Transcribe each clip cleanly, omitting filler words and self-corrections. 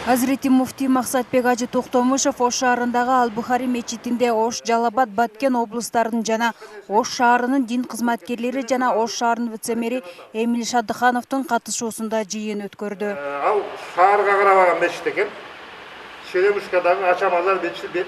Азирети муфтий Максатбек Ажы Токтомушев Ош шаарындагы Ал-Бухари мечитинде Ош, Жалал-Абад, Баткен облустарынын жана Ош шаарынын дин кызматкерлери жана Ош шаарынын вице-мэри Эмиль Шадыхановдун катышуусунда жыйын өткөрдү. Ал шаарга карабаган мечит экен. Черемушкадагы Ачамазар мечити.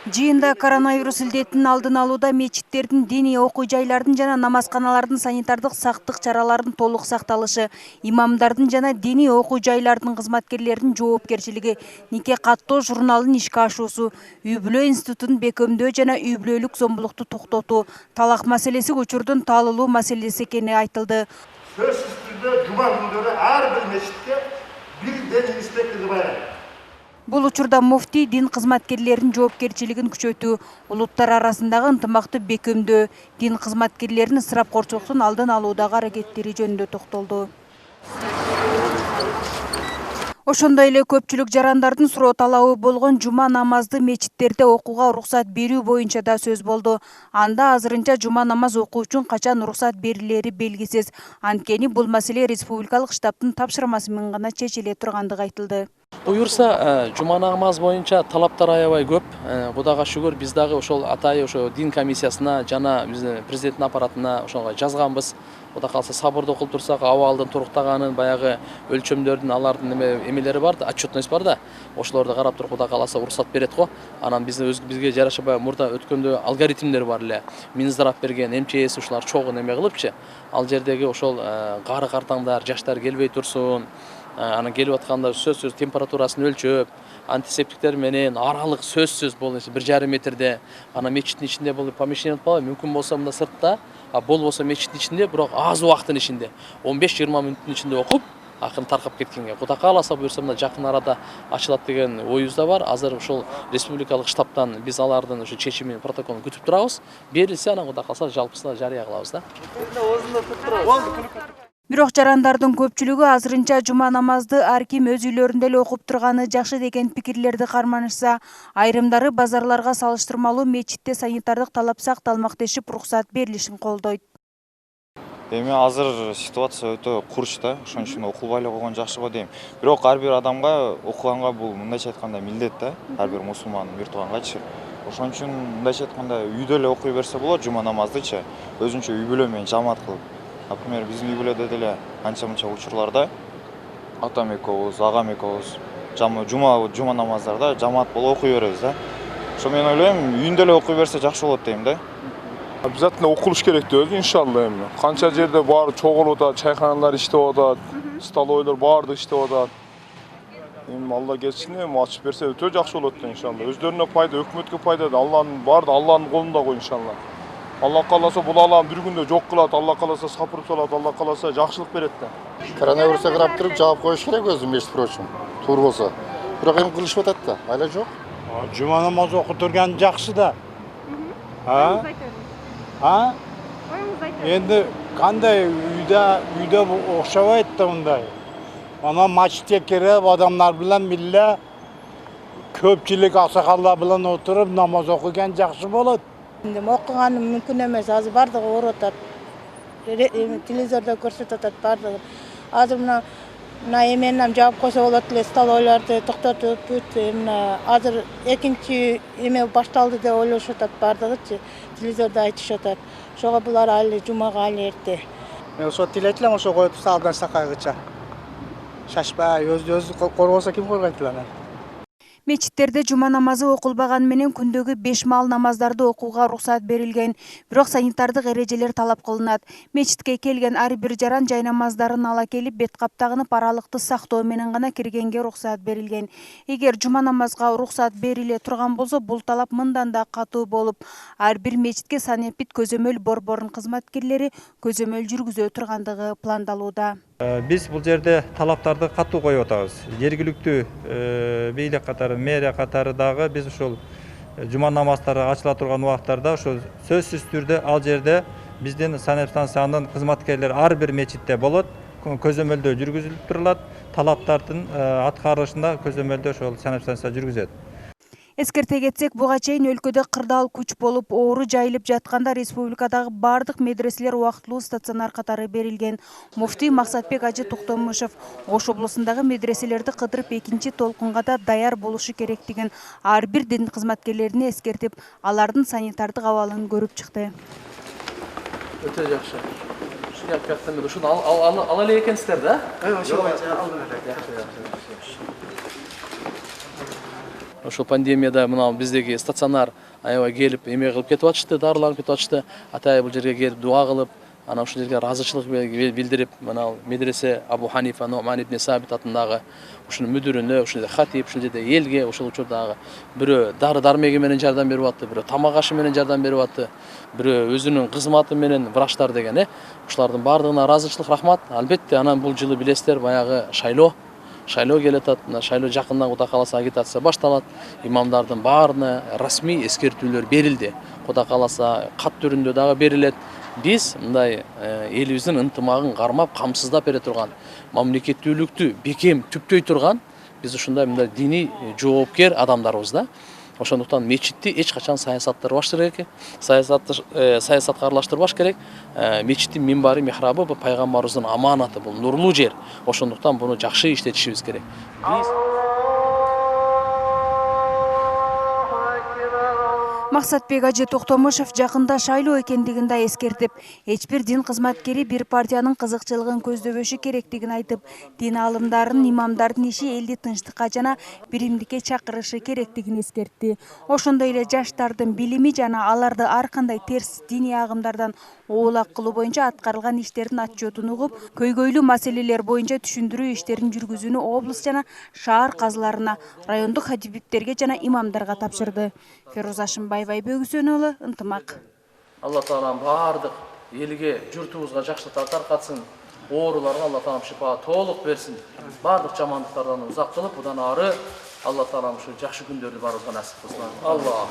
Жыйында коронавирус илдетинин алдын алууда мечиттердин, диний окуу жайлардын жана намазканалардын санитардык сактык чараларынын толук сакталышы, имамдардын жана диний окуу жайлардын кызматкерлеринин жоопкерчилиги, нике каттоо журналынын ишке ашуусу, үй-бүлө институтун бекемдөө жана үй-бүлөлүк зомбулукту токтотуу, талак маселеси учурдун таалылуу маселеси экени айтылды. Сөзсүз түрдө жума күндөрү ар бир мечитте бир дин инспектору бар. Бул учурда муфтий дин кызматкерлеринин жоопкерчилигин күчөтүү, улуттар арасындагы ынтымакты бекемдөө, дин кызматкерлеринин ысырапкорчулуктун алдын алуудагы аракеттери жөнүндө токтолду. Ошондой эле көпчүлүк жарандардын суроо талабы болгон жума намазды мечиттерде окууга уруксат берүү боюнча да сөз болду. Анда азырынча жума намаз окуу үчүн качан уруксат берилери белгисиз. Анткени бул маселе республикалык штабтын тапшырмасы менен гана чечиле тургандыгы айтылды. Буюрса, жума намаз боюнча талаптар аябай көп. Кудайга шүгүр, биз дагы ошол атайы ошо дин комиссиясына жана биздин президенттин аппаратына ошого жазганбыз. Кудай калса сабырды окуп турсак, абалдын туруктаганын, баягы өлчөмдөрдүн алардын эмелери бар да, отчетность бар да. Ошолорду карап туруп Кудай кааласа уруксат берет го. Анан бизге жараша баягы мурда өткөндө алгоритмдер бар эле. Минздрав берген, МЧС ушулар чогуу неме кылыпчы. Ал жердеги ошол кары картаңдар, жаштар келбей турсун. Анан келип атканда сөзсүз температурасын өлчөп, антисептиктер менен аралык сөзсүз бул 1,5 метрде. Анан мечиттин ичинде бул помещение болбой, мүмкүн болсо мында сыртта, болбосо мечиттин ичинде, бирок аз убакыттын ичинде, 15-20 мүнөттүн ичинде окуп, акырын таркап кеткенге. Кудай кааласа буюрса мында жакын арада ачылат деген оюбузда бар. Азыр ушул республикалык штабтан биз алардын ушу чечимин, протоколун күтүп турабыз. Берилсе анан Кудай кааласа жалпысына жарыя кылабыз да. Бирок жарандардын көпчүлүгү азырынча жума намазды ар ким өз үйлөрүндө эле окуп турганы жакшы деген пикирлерди карманышса, айрымдары базарларга салыштырмалуу мечитте санитардык талап сакталмак дешип уруксат берилишин колдойт. Эми азыр ситуация өтө курч да, ошон үчүн окулбай эле койгон жакшы го дейм. Бирок ар бир адамга окуганга бул мындайча айтканда милдет да, ар бир мусулман бир туугангачы. Ошон үчүн мындайча айтканда үйдө эле окуй берсе болот жума намаздычы, өзүнчө үй бүлө менен жамаат кылып. Например, биздин үй бүлөдө деле анча-мынча учурларда атам экөөбүз, агам экөөбүз жума намаздарда жамаат болуп окуй беребиз да. Ошо мен ойлойм, үйүндө эле окуй берсе жакшы болот дейм да. Обязательно окулуш керек деп иншалла эми. Канча жерде баары чогулуп атат, чайканалар иштеп атат, столовойлор баардыгы иштеп атат. Эми Алла келсин, эми ачып берсе өтө жакшы болот да иншалла. Өздөрүнө пайда, өкмөткө пайда да, Алланын баардыгы Алланын колунда го иншалла. Алла кааласа бул алам бир күндө жок кылат, Алла кааласа сапырып салат, Алла кааласа жакшылык берет да. Коронавирусга карап туруп жаап коюш керек өзү мешит прочим. Туура болсо. Бирок эми кылышып атат да, айла жок. Жума намаз окуп турган жакшы да. Энди кандай үйдө окшобойт да мындай. Анан мачитке кирип адамдар менен милля көпчүлүк аксакалдар менен отуруп намаз окуган жакшы болот. Окуганым мүмкүн эмес, азыр бардыгы ооруп атат. Телевизордо көрсөтүп атат бардыгы. Азыр мына эменен жаап койсо болот эле, столовойлорду токтотуп, азыр экинчи эме башталды деп ойлошуп атат бардыгычы. Телевизордо айтышып атат. Ошого булар али жумага али эрте. Мен ошо тилейт элем, ошо коюп турса алдан сакайгыча. Шашпай, өзү коргосо ким коргойт эле? Мечиттерде жума намазы окулбаган менен күндөгү 5 маал намаздарды окууга уруксат берилген. Бирок санитардык эрежелер талап кылынат. Мечитке келген ар бир жаран жай намаздарын ала келип, бет каптагынып аралыкты сактоо менен гана киргенге уруксат берилген. Эгер жума намазга уруксат бериле турган болсо, бул талап мындан да катуу болуп, ар бир мечитке санепит көзөмөл борборунун кызматкерлери көзөмөл жүргүзө тургандыгы пландалууда. Биз бул жерде талаптарды катуу коюп атабыз. Жергиликтүү бийлик катары, мэрия катары дагы биз ушул жума намаздары ачыла турган убактарда ошо сөзсүз түрдө ал жерде биздин санэпстанциянын кызматкерлери ар бир мечитте болот, көзөмөлдөө жүргүзүлүп турулат, талаптардын аткарылышында көзөмөлдөө ошол санэпстанция жүргүзөт. Эскерте кетсек, буга чейин өлкөдө кырдаал күч болуп, оору жайылып жатканда республикадагы бардык медреселер убактылуу стационар катары берилген. Муфтий Максатбек Ажы Токтомушев Ош облусундагы медреселерди кыдырып экинчи толкунга да даяр болушу керектигин ар бир дин кызматкерлерине эскертип, алардын санитардык абалын көрүп чыкты. Өтө жакшы. Ушуну ала эле экенсиздер да? Ошо пандемияда мына биздеги стационар аябай келип эме кылып кетип атышты, дарыланып кетип атышты. Атай бул жерге келип дуа кылып, ана ушул жерге ыраазычылык билдирип, мына медресе Абу Ханифа Нуман ибн Сабит атындагы ушунун мүдүрүнө, ушул жерде хатип, ушул жерде элге, ошол учурдагы бирөө дары дармеги менен жардам берип атты, бирөө тамак ашы менен жардам берип атты, бирөө өзүнүн кызматы менен врачтар деген, ушулардын баардыгына ыраазычылык, рахмат. Албетте, анан бул жылы билесиздер, баягы шайлоо келе атат. Шайлоо жакындан Кудай кааласа агитация башталат. Имамдардын баарына расмий эскертүүлөр берилди. Кудай кааласа кат түрүндө дагы берилет. Биз мындай элибиздин ынтымагын кармап, камсыздап бере турган, мамлекеттүүлүктү бекем түптөй турган биз ушундай мындай диний жоопкер адамдарбыз да. Ошондуктан мечитти эч качан саясаттырбаш керек, саясатка аралаштырбаш керек. Мечиттин минбари, михрабы бул пайгамбарыбыздын аманаты, бул нурлуу жер. Ошондуктан буну жакшы иштетишибиз керек. Максатбек Ажы Токтомушев жакында шайлоо экендигин да эскертип, эч бир дин кызматкери бир партиянын кызыкчылыгын көздөбөшү керектигин айтып, дин алымдарын, имамдардын иши элди тынчтыкка жана биримдикке чакырышы керектигин эскертти. Ошондой эле жаштардын билими жана аларды ар кандай терс диний агымдардан оолак кылуу боюнча аткарылган иштердин отчетун угуп, көйгөйлүү маселелер боюнча түшүндүрүү иштерин жүргүзүүнү облус жана шаар казыларына, райондук хатибиттерге жана имамдарга тапшырды. Феруза Шымбаева, Бөгүсөнүлү, ынтымак. Алла таалам баардык элге, журтубузга жакшылыктар таркатсын. Ооруларга Алла таалам шифа толук берсин. Баардык жамандыктардан узак кылып, будан ары Алла таалам ушу жакшы күндөрдү барыбызга насип кылсын. Алла.